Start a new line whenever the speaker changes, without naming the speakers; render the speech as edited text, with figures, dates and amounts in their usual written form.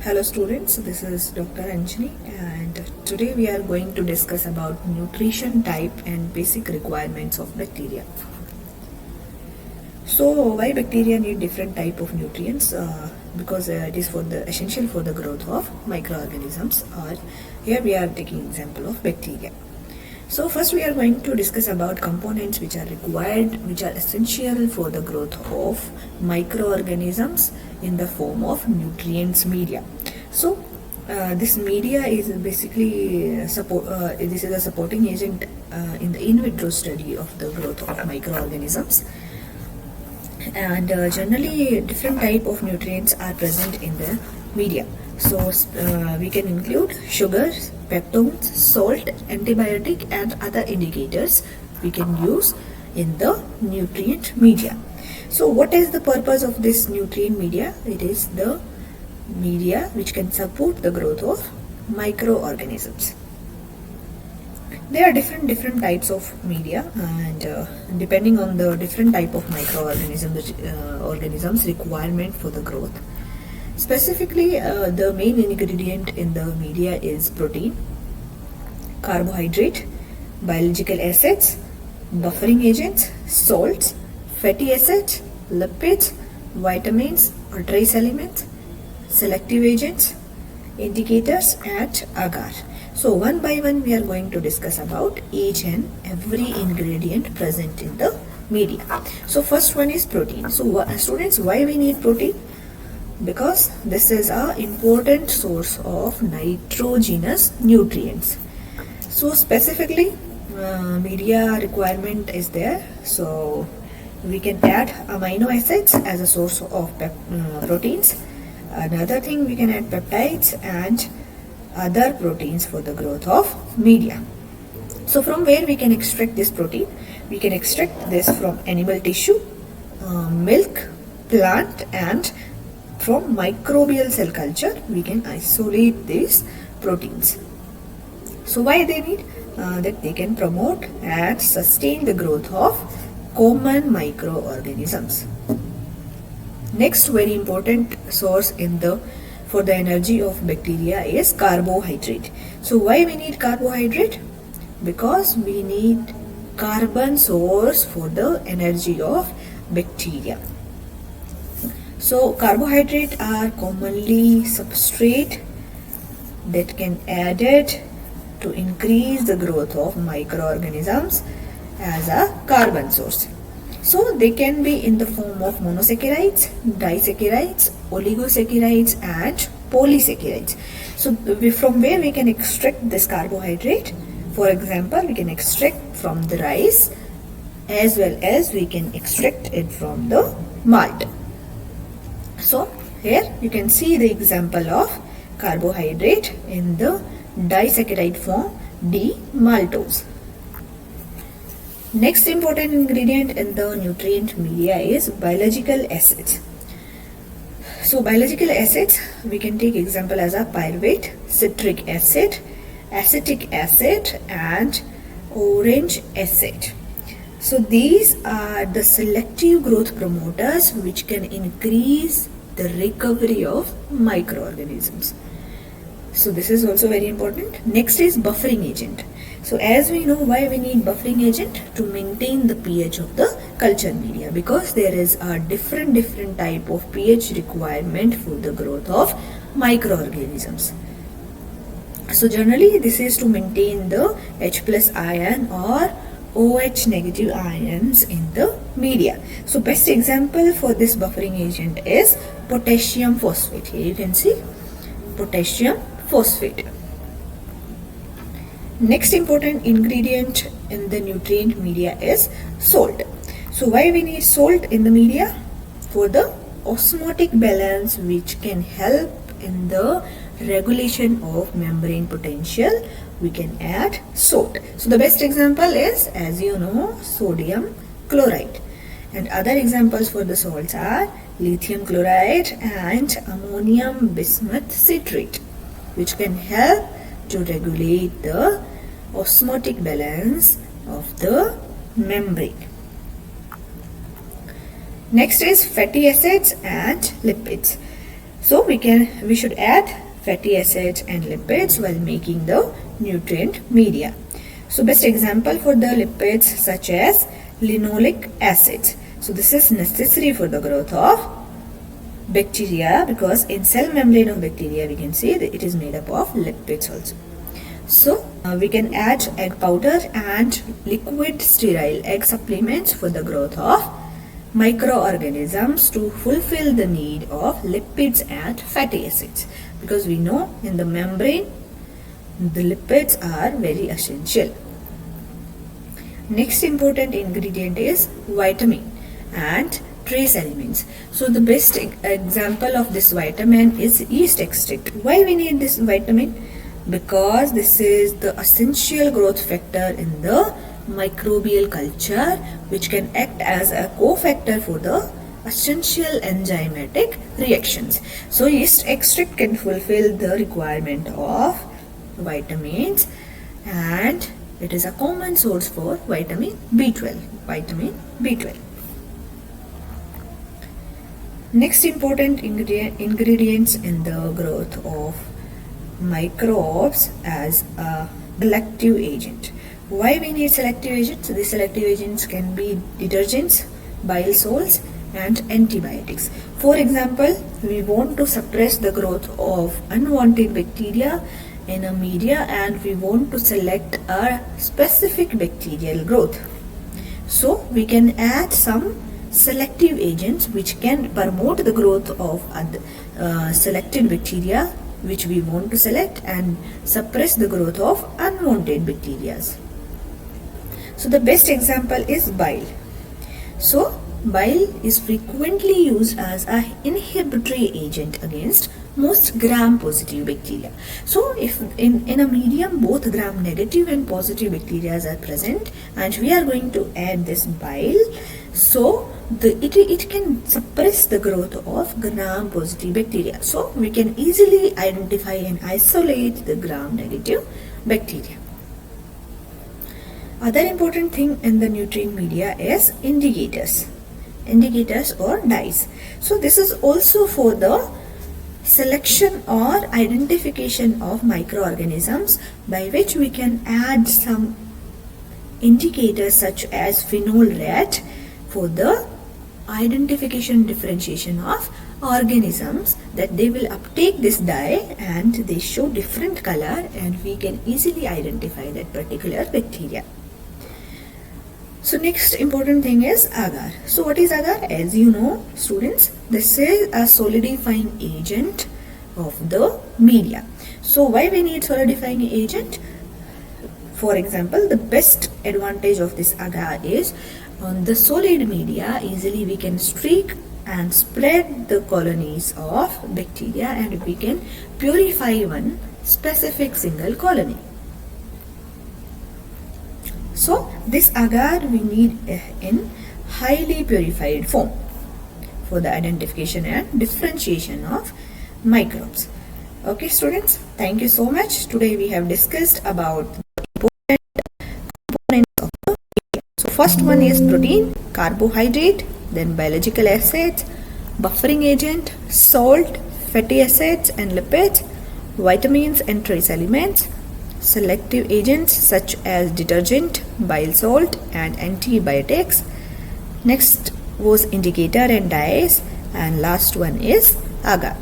Hello students, this is Dr. Anjani and today we are going to discuss about nutrition type and basic requirements of bacteria. So why bacteria need different type of nutrients? Because it is essential for the growth of microorganisms, or here we are taking example of bacteria. So first we are going to discuss about components which are required, which are essential for the growth of microorganisms in the form of nutrients media. So this media is basically this is a supporting agent in the in vitro study of the growth of microorganisms, and generally different type of nutrients are present in the media. So we can include sugars, peptones, salt, antibiotic and other indicators we can use in the nutrient media. So what is the purpose of this nutrient media? It is the media which can support the growth of microorganisms. There are different types of media, and depending on the different type of organisms requirement for the growth. Specifically, the main ingredient in the media is protein, carbohydrate, biological acids, buffering agents, salts, fatty acids, lipids, vitamins or trace elements, selective agents, indicators and agar. So one by one we are going to discuss about each and every ingredient present in the media. So first one is protein. So students, why we need protein? Because this is an important source of nitrogenous nutrients. So specifically media requirement is there. So we can add amino acids as a source of proteins. Another thing, we can add peptides and other proteins for the growth of media. So from where we can extract this protein? We can extract this from animal tissue, milk, plant, and from microbial cell culture we can isolate these proteins. So why they need? That they can promote and sustain the growth of common microorganisms. Next very important source for the energy of bacteria is carbohydrate. So why we need carbohydrate? Because we need carbon source for the energy of bacteria. So carbohydrates are commonly substrate that can added to increase the growth of microorganisms as a carbon source. So they can be in the form of monosaccharides, disaccharides, oligosaccharides and polysaccharides. So from where we can extract this carbohydrate? For example, we can extract from the rice as well as we can extract it from the malt. So here you can see the example of carbohydrate in the disaccharide form, D-maltose. Next important ingredient in the nutrient media is biological acids. So biological acids we can take example as a pyruvate, citric acid, acetic acid and orange acid. So these are the selective growth promoters which can increase the recovery of microorganisms. So this is also very important. Next is buffering agent. So as we know, why we need buffering agent? To maintain the pH of the culture media, because there is a different type of pH requirement for the growth of microorganisms. So generally this is to maintain the H plus ion or OH negative ions in the media. So best example for this buffering agent is potassium phosphate. Here you can see potassium phosphate. Next important ingredient in the nutrient media is salt. So why we need salt in the media? For the osmotic balance which can help in the regulation of membrane potential, we can add salt. So the best example is, as you know, sodium chloride, and other examples for the salts are lithium chloride and ammonium bismuth citrate, which can help to regulate the osmotic balance of the membrane. Next is fatty acids and lipids. So we should add fatty acids and lipids while making the nutrient media. So best example for the lipids such as linoleic acid. So this is necessary for the growth of bacteria, because in cell membrane of bacteria we can see that it is made up of lipids also. So we can add egg powder and liquid sterile egg supplements for the growth of microorganisms to fulfill the need of lipids and fatty acids, because we know in the membrane the lipids are very essential. Next important ingredient is vitamin and trace elements. So the best example of this vitamin is yeast extract. Why we need this vitamin? Because this is the essential growth factor in the microbial culture, which can act as a cofactor for the essential enzymatic reactions. So yeast extract can fulfill the requirement of vitamins, and it is a common source for vitamin B12. Next important ingredients in the growth of microbes as a selective agent. Why we need selective agents? So these selective agents can be detergents, bile salts and antibiotics. For example, we want to suppress the growth of unwanted bacteria in a media, and we want to select a specific bacterial growth. So we can add some selective agents which can promote the growth of selected bacteria which we want to select and suppress the growth of unwanted bacteria. So the best example is bile. So bile is frequently used as an inhibitory agent against most gram-positive bacteria. So if in a medium both gram-negative and positive bacteria are present, and we are going to add this bile, so it can suppress the growth of gram-positive bacteria. So we can easily identify and isolate the gram-negative bacteria. Other important thing in the nutrient media is indicators or dyes. So this is also for the selection or identification of microorganisms, by which we can add some indicators such as phenol red for the identification differentiation of organisms, that they will uptake this dye and they show different color, and we can easily identify that particular bacteria. So next important thing is agar. So what is agar? As you know, students, this is a solidifying agent of the media. So why we need solidifying agent? For example, the best advantage of this agar is on the solid media, easily we can streak and spread the colonies of bacteria, and we can purify one specific single colony. So this agar we need in highly purified form for the identification and differentiation of microbes. Okay students, thank you so much. Today we have discussed about important components of the media. So first one is protein, carbohydrate, then biological acids, buffering agent, salt, fatty acids and lipids, vitamins and trace elements, selective agents such as detergent, bile salt and antibiotics. Next was indicator and dyes, and last one is agar.